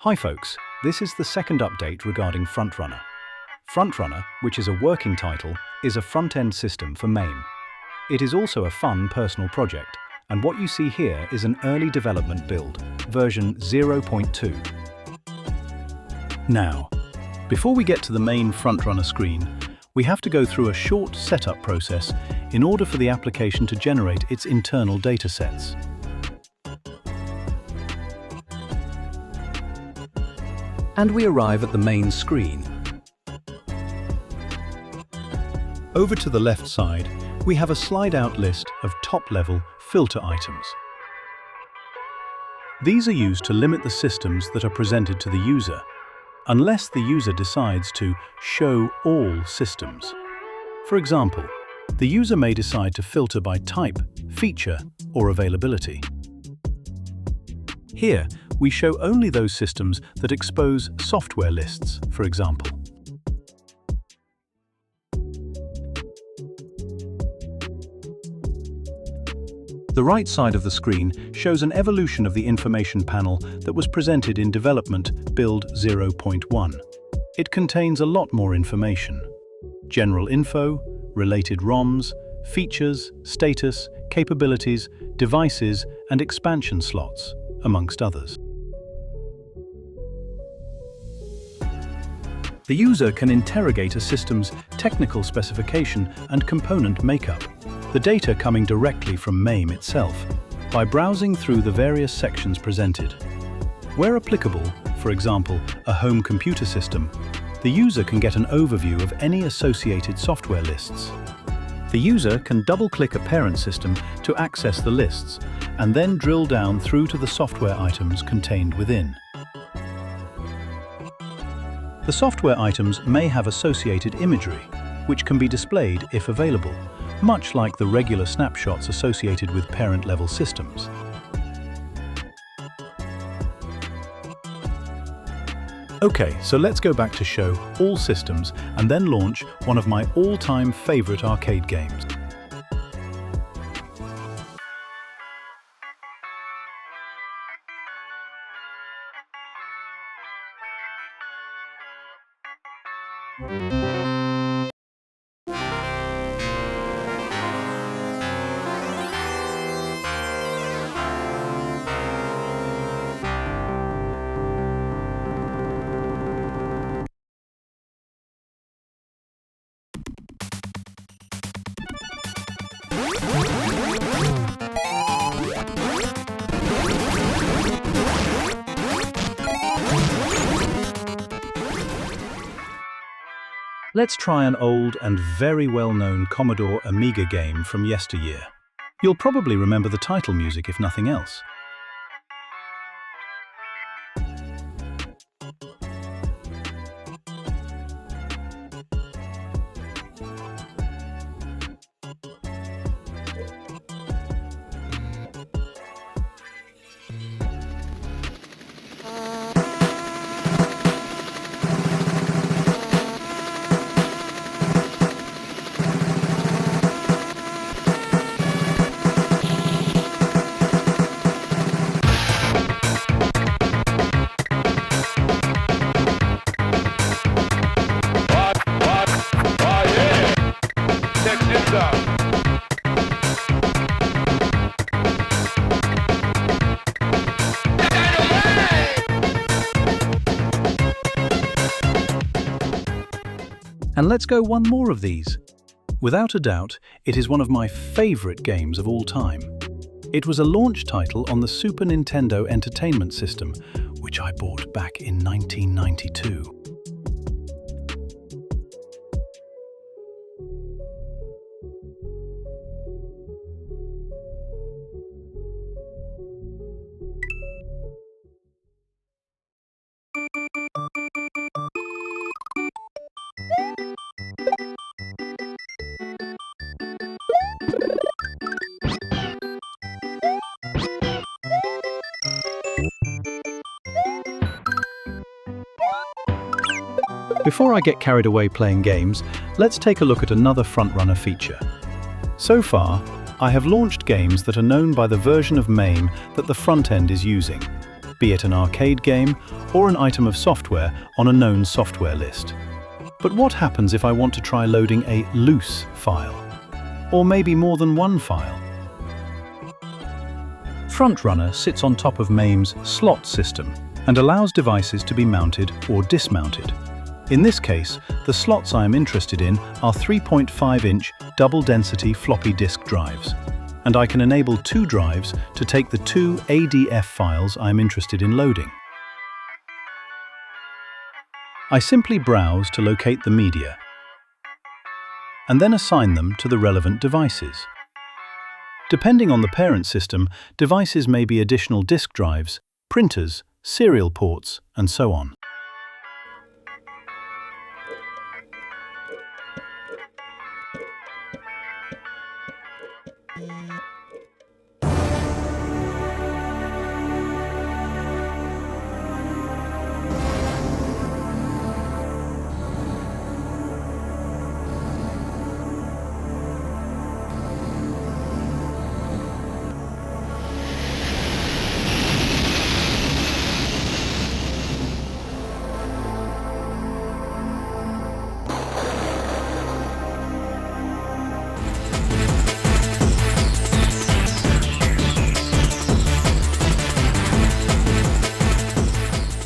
Hi folks, this is the second update regarding FrontRunner. FrontRunner, which is a working title, is a front-end system for MAME. It is also a fun personal project, and what you see here is an early development build, version 0.2. Now, before we get to the main FrontRunner screen, we have to go through a short setup process in order for the application to generate its internal datasets. And we arrive at the main screen. Over to the left side, we have a slide-out list of top-level filter items. These are used to limit the systems that are presented to the user, unless the user decides to show all systems. For example, the user may decide to filter by type, feature, or availability. Here, we show only those systems that expose software lists, for example. The right side of the screen shows an evolution of the information panel that was presented in development build 0.1. It contains a lot more information: general info, related ROMs, features, status, capabilities, devices, and expansion slots, amongst others. The user can interrogate a system's technical specification and component makeup, the data coming directly from MAME itself, by browsing through the various sections presented. Where applicable, for example, a home computer system, the user can get an overview of any associated software lists. The user can double-click a parent system to access the lists, and then drill down through to the software items contained within. The software items may have associated imagery, which can be displayed if available, much like the regular snapshots associated with parent-level systems. Okay, so let's go back to show all systems and then launch one of my all-time favorite arcade games. Let's try an old and very well-known Commodore Amiga game from yesteryear. You'll probably remember the title music if nothing else. And let's go one more of these. Without a doubt, it is one of my favorite games of all time. It was a launch title on the Super Nintendo Entertainment System, which I bought back in 1992. Before I get carried away playing games, let's take a look at another FrontRunner feature. So far, I have launched games that are known by the version of MAME that the front end is using. be it an arcade game or an item of software on a known software list. But what happens if I want to try loading a loose file? Or maybe more than one file? FrontRunner sits on top of MAME's slot system and allows devices to be mounted or dismounted. In this case, the slots I am interested in are 3.5-inch double-density floppy disk drives, and I can enable 2 drives to take the 2 ADF files I am interested in loading. I simply browse to locate the media, and then assign them to the relevant devices. Depending on the parent system, devices may be additional disk drives, printers, serial ports, and so on.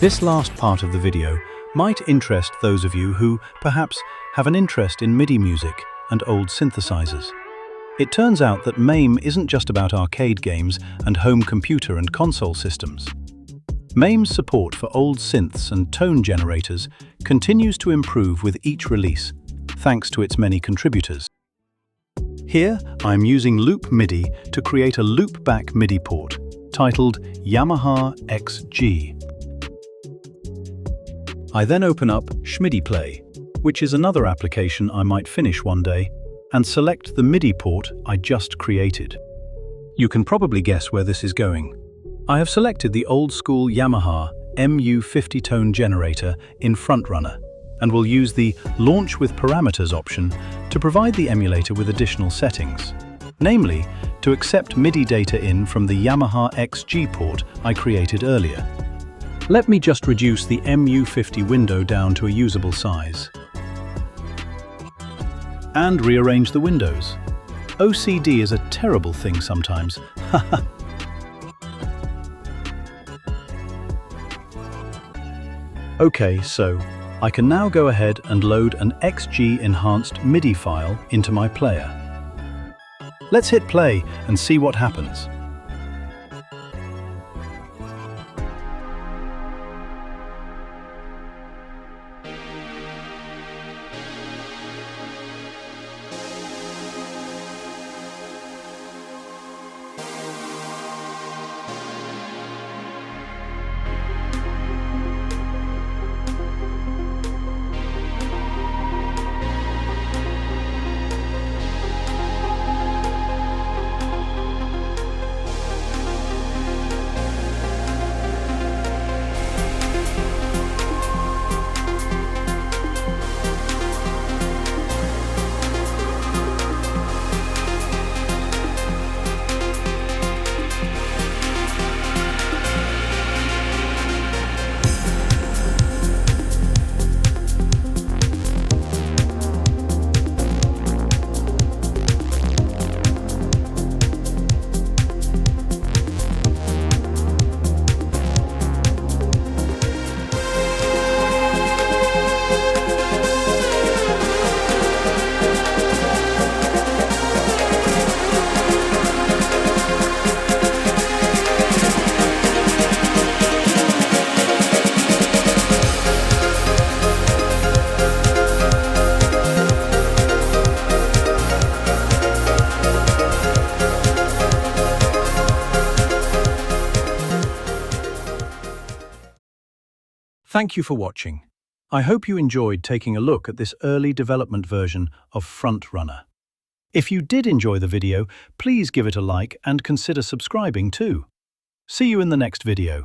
This last part of the video might interest those of you who, perhaps, have an interest in MIDI music and old synthesizers. It turns out that MAME isn't just about arcade games and home computer and console systems. MAME's support for old synths and tone generators continues to improve with each release, thanks to its many contributors. Here, I'm using Loop MIDI to create a loopback MIDI port, titled Yamaha XG. I then open up Schmidi Play, which is another application I might finish one day, and select the MIDI port I just created. You can probably guess where this is going. I have selected the old-school Yamaha MU50 tone generator in FrontRunner, and will use the Launch with Parameters option to provide the emulator with additional settings, namely, to accept MIDI data in from the Yamaha XG port I created earlier. Let me just reduce the MU50 window down to a usable size. And rearrange the windows. OCD is a terrible thing sometimes. Okay, so I can now go ahead and load an XG enhanced MIDI file into my player. Let's hit play and see what happens. Thank you for watching. I hope you enjoyed taking a look at this early development version of FrontRunner. If you did enjoy the video, please give it a like and consider subscribing too. See you in the next video.